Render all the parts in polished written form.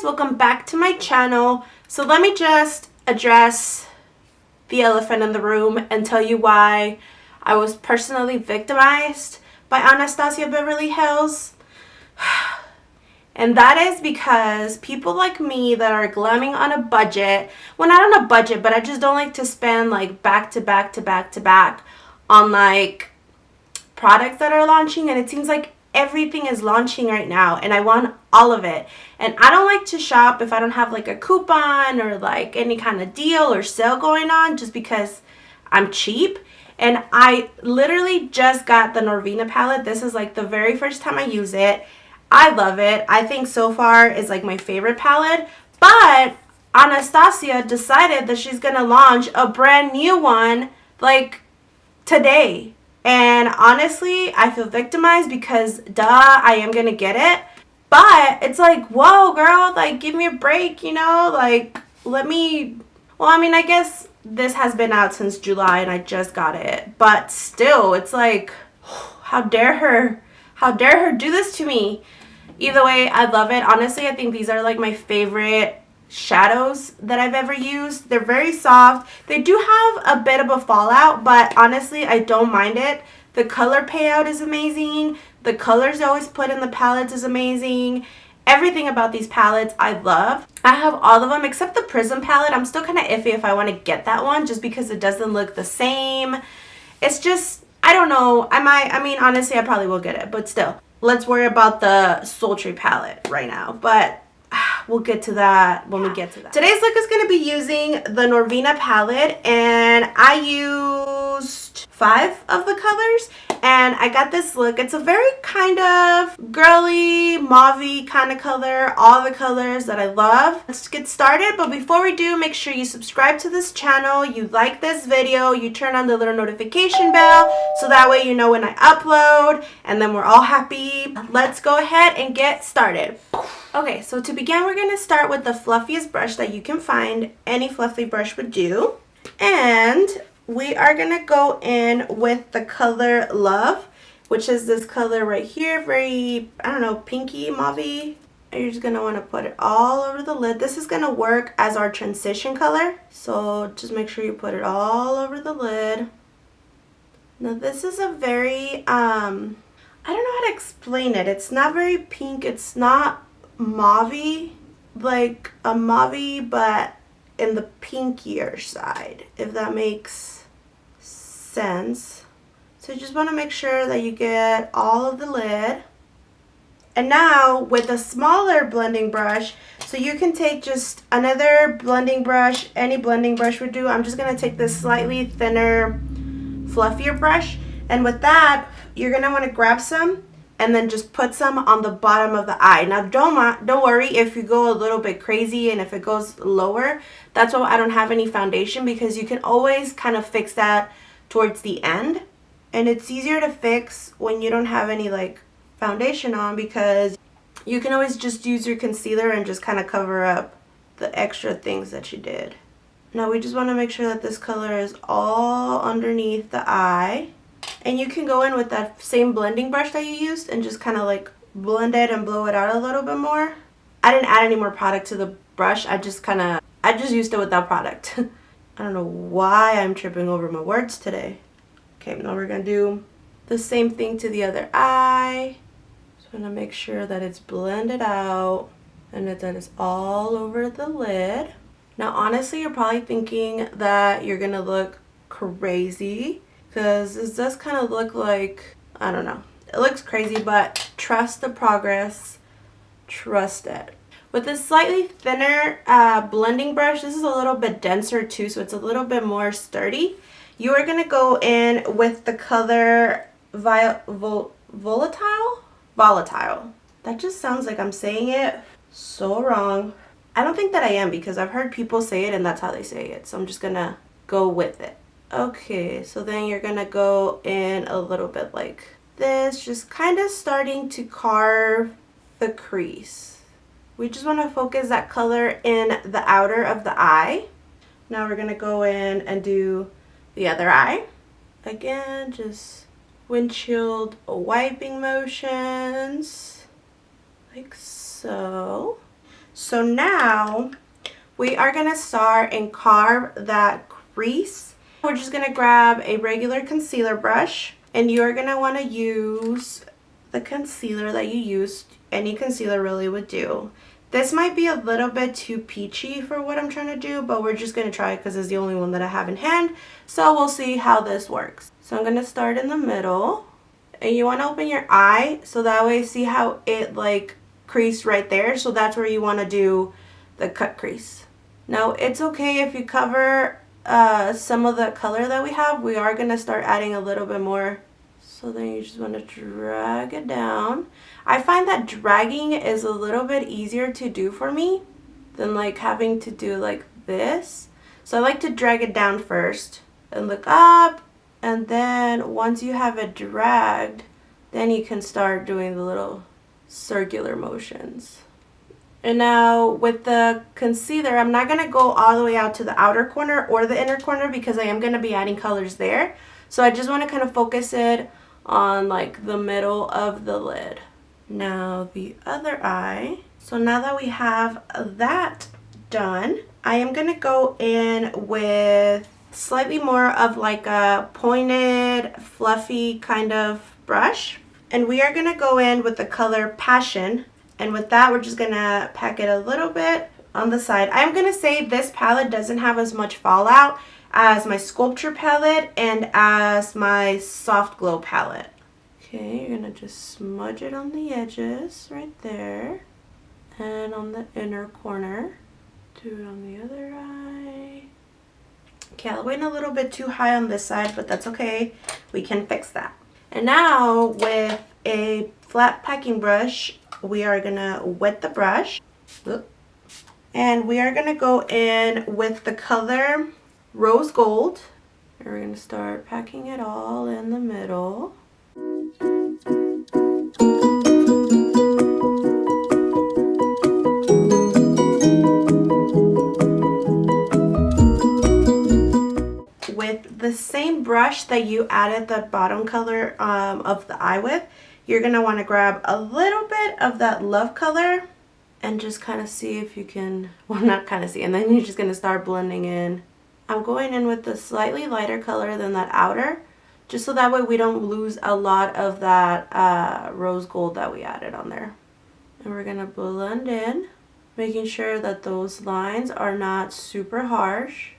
guys, welcome back to my channel. So let me just address the elephant in the room and tell you why I was personally victimized by Anastasia Beverly Hills. And that is because people like me that are glamming on a budget, well, not on a budget, but I just don't like to spend like back to back on like products that are launching, and it seems like everything is launching right now and I want all of it. And I don't like to shop if I don't have like a coupon or like any kind of deal or sale going on, just because I'm cheap. And I literally just got the NORVINA palette. This is like the very first time I use it. I love it. I think so far is like my favorite palette. But Anastasia decided that she's gonna launch a brand new one like today. And honestly, I feel victimized because duh, I am gonna get it. But it's like, whoa girl, like give me a break, you know, like let me, well, I mean, I guess this has been out since July and I just got it, but still, it's like, how dare her do this to me. Either way, I love it. Honestly, I think these are like my favorite shadows that I've ever used. They're very soft. They do have a bit of a fallout, but honestly, I don't mind it. The color payout is amazing. The colors they always put in the palettes is amazing. Everything about these palettes I love. I have all of them except the Prism palette. I'm still kind of iffy if I want to get that one just because it doesn't look the same. It's just, I don't know. I mean, honestly, I probably will get it, but still. Let's worry about the Sultry palette right now, but we'll get to that when we get to that. Today's look is going to be using the NORVINA palette, and I used 5 of the colors, and I got this look. It's a very kind of girly, mauve-y kind of color, all the colors that I love. Let's get started, but before we do, make sure you subscribe to this channel, you like this video, you turn on the little notification bell, so that way you know when I upload, and then we're all happy. Let's go ahead and get started. Okay, so to begin, we're going to start with the fluffiest brush that you can find. Any fluffy brush would do. And we are going to go in with the color Love, which is this color right here. Very, I don't know, pinky, mauve-y. You're just going to want to put it all over the lid. This is going to work as our transition color. So just make sure you put it all over the lid. Now this is a very, I don't know how to explain it. It's not very pink. It's not mauve, like a mauve, but in the pinkier side, if that makes sense. So you just want to make sure that you get all of the lid. And now with a smaller blending brush, so you can take just another blending brush, any blending brush would do. I'm just going to take this slightly thinner, fluffier brush, and with that you're going to want to grab some and then just put some on the bottom of the eye. Now don't worry if you go a little bit crazy and if it goes lower. That's why I don't have any foundation, because you can always kind of fix that towards the end. And it's easier to fix when you don't have any like foundation on, because you can always just use your concealer and just kind of cover up the extra things that you did. Now we just want to make sure that this color is all underneath the eye. And you can go in with that same blending brush that you used and just kind of like blend it and blow it out a little bit more. I didn't add any more product to the brush. I just used it without product. I don't know why I'm tripping over my words today. Okay, now we're going to do the same thing to the other eye. Just want to make sure that it's blended out and that it's all over the lid. Now honestly, you're probably thinking that you're going to look crazy, because this does kind of look like, I don't know, it looks crazy, but trust the progress, trust it. With this slightly thinner blending brush, this is a little bit denser too, so it's a little bit more sturdy. You are going to go in with the color Volatile? That just sounds like I'm saying it so wrong. I don't think that I am, because I've heard people say it and that's how they say it, so I'm just going to go with it. Okay, so then you're gonna go in a little bit like this, just kind of starting to carve the crease. We just want to focus that color in the outer of the eye. Now we're gonna go in and do the other eye. Again, just windshield wiping motions, like so. So now we are going to start and carve that crease. We're just going to grab a regular concealer brush, and you're going to want to use the concealer that you used. Any concealer really would do. This might be a little bit too peachy for what I'm trying to do, but we're just going to try it because it's the only one that I have in hand. So we'll see how this works. So I'm going to start in the middle, and you want to open your eye so that way see how it like creased right there. So that's where you want to do the cut crease. Now it's okay if you cover some of the color that we have. We are going to start adding a little bit more. So then you just want to drag it down. I find that dragging is a little bit easier to do for me than like having to do like this. So I like to drag it down first and look up, and then once you have it dragged, then you can start doing the little circular motions. And now with the concealer, I'm not going to go all the way out to the outer corner or the inner corner because I am going to be adding colors there. So I just want to kind of focus it on like the middle of the lid. Now the other eye. So now that we have that done, I am going to go in with slightly more of like a pointed, fluffy kind of brush. And we are going to go in with the color Passion. And with that, we're just going to pack it a little bit on the side. I'm going to say this palette doesn't have as much fallout as my Sculpture palette and as my Soft Glow palette. Okay, you're going to just smudge it on the edges right there. And on the inner corner. Do it on the other eye. Okay, I went a little bit too high on this side, but that's okay. We can fix that. And now with a flat packing brush, we are going to wet the brush. And we are going to go in with the color Rose Gold. And we're going to start packing it all in the middle. With the same brush that you added the bottom color of the eye with, you're going to want to grab a little bit of that Love color and just kind of see if you can, well, not kind of see, and then you're just going to start blending in. I'm going in with the slightly lighter color than that outer, just so that way we don't lose a lot of that rose gold that we added on there. And we're going to blend in, making sure that those lines are not super harsh.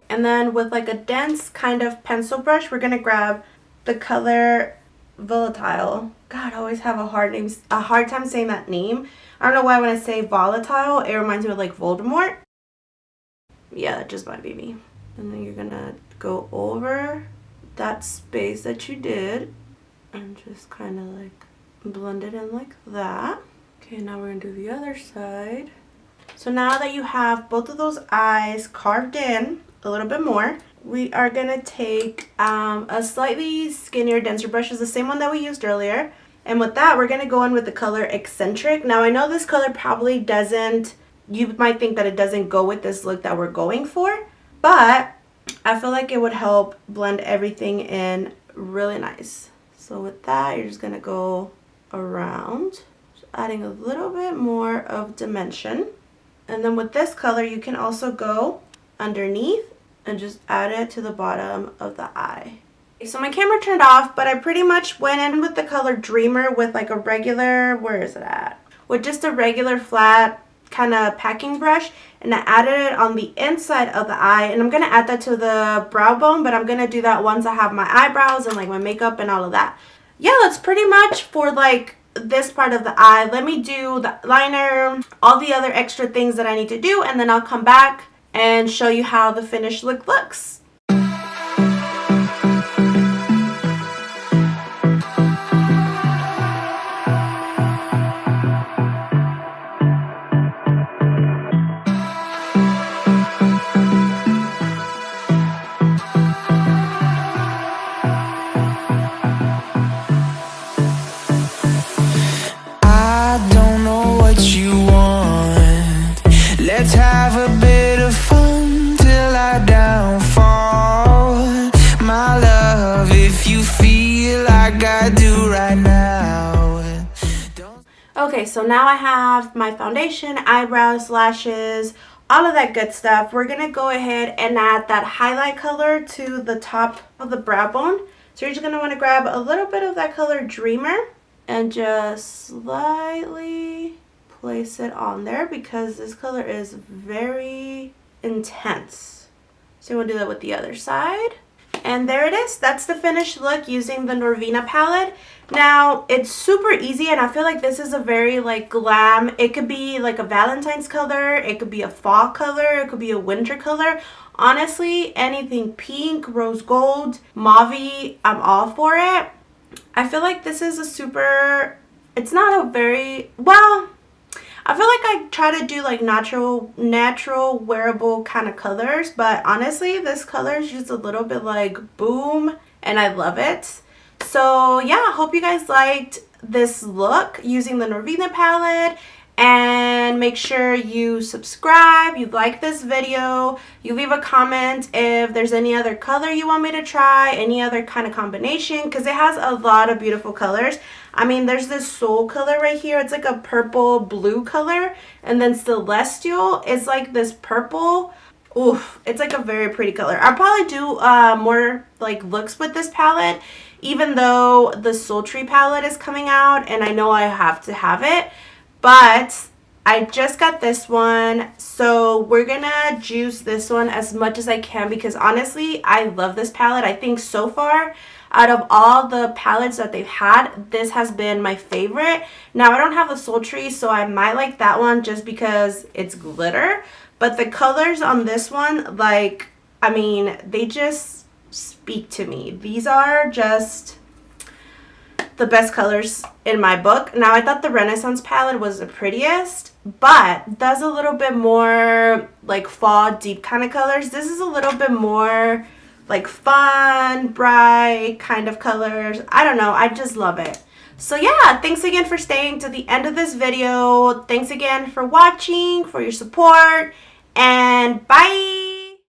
And then with like a dense kind of pencil brush, we're going to grab the color Volatile. God, I always have a hard time saying that name. I don't know why when I say volatile, it reminds me of like Voldemort. Yeah, that just might be me. And then you're going to go over that space that you did and just kind of like blend it in like that. Okay, now we're going to do the other side. So now that you have both of those eyes carved in a little bit more, we are going to take a slightly skinnier, denser brush. It's the same one that we used earlier. And with that, we're going to go in with the color Eccentric. Now, I know this color probably doesn't, you might think that it doesn't go with this look that we're going for, but I feel like it would help blend everything in really nice. So with that, you're just going to go around, just adding a little bit more of dimension. And then with this color, you can also go underneath and just add it to the bottom of the eye. So my camera turned off, but I pretty much went in with the color Dreamer with like a regular, where is it at? With just a regular flat kind of packing brush, and I added it on the inside of the eye, and I'm going to add that to the brow bone, but I'm going to do that once I have my eyebrows and like my makeup and all of that. Yeah, that's pretty much for like this part of the eye. Let me do the liner, all the other extra things that I need to do, and then I'll come back and show you how the finished look looks. I don't know what you want. Let's have a bit of fun. Okay, so now I have my foundation, eyebrows, lashes, all of that good stuff. We're going to go ahead and add that highlight color to the top of the brow bone. So you're just going to want to grab a little bit of that color Dreamer and just slightly place it on there because this color is very intense. So we'll do that with the other side. And there it is. That's the finished look using the NORVINA palette. Now, it's super easy, and I feel like this is a very, like, glam. It could be, like, a Valentine's color. It could be a fall color. It could be a winter color. Honestly, anything pink, rose gold, mauve, I'm all for it. I feel like this is a super... It's not a very... Well... I feel like I try to do like natural wearable kind of colors, but honestly this color is just a little bit like boom, and I love it. So yeah, I hope you guys liked this look using the NORVINA palette, and make sure you subscribe, you like this video, you leave a comment if there's any other color you want me to try, any other kind of combination, because it has a lot of beautiful colors. I mean, there's this soul color right here. It's like a purple blue color. And then Celestial is like this purple. Oof, it's like a very pretty color. I'll probably do more like looks with this palette, even though the Sultry palette is coming out and I know I have to have it. But I just got this one, so we're gonna juice this one as much as I can because honestly, I love this palette. I think so far, out of all the palettes that they've had, this has been my favorite. Now, I don't have the Sultry, so I might like that one just because it's glitter. But the colors on this one, like, I mean, they just speak to me. These are just the best colors in my book. Now, I thought the Renaissance palette was the prettiest, but that's a little bit more like fall deep kind of colors. This is a little bit more like fun, bright kind of colors. I don't know, I just love it. So yeah, thanks again for staying to the end of this video. Thanks again for watching, for your support, and bye!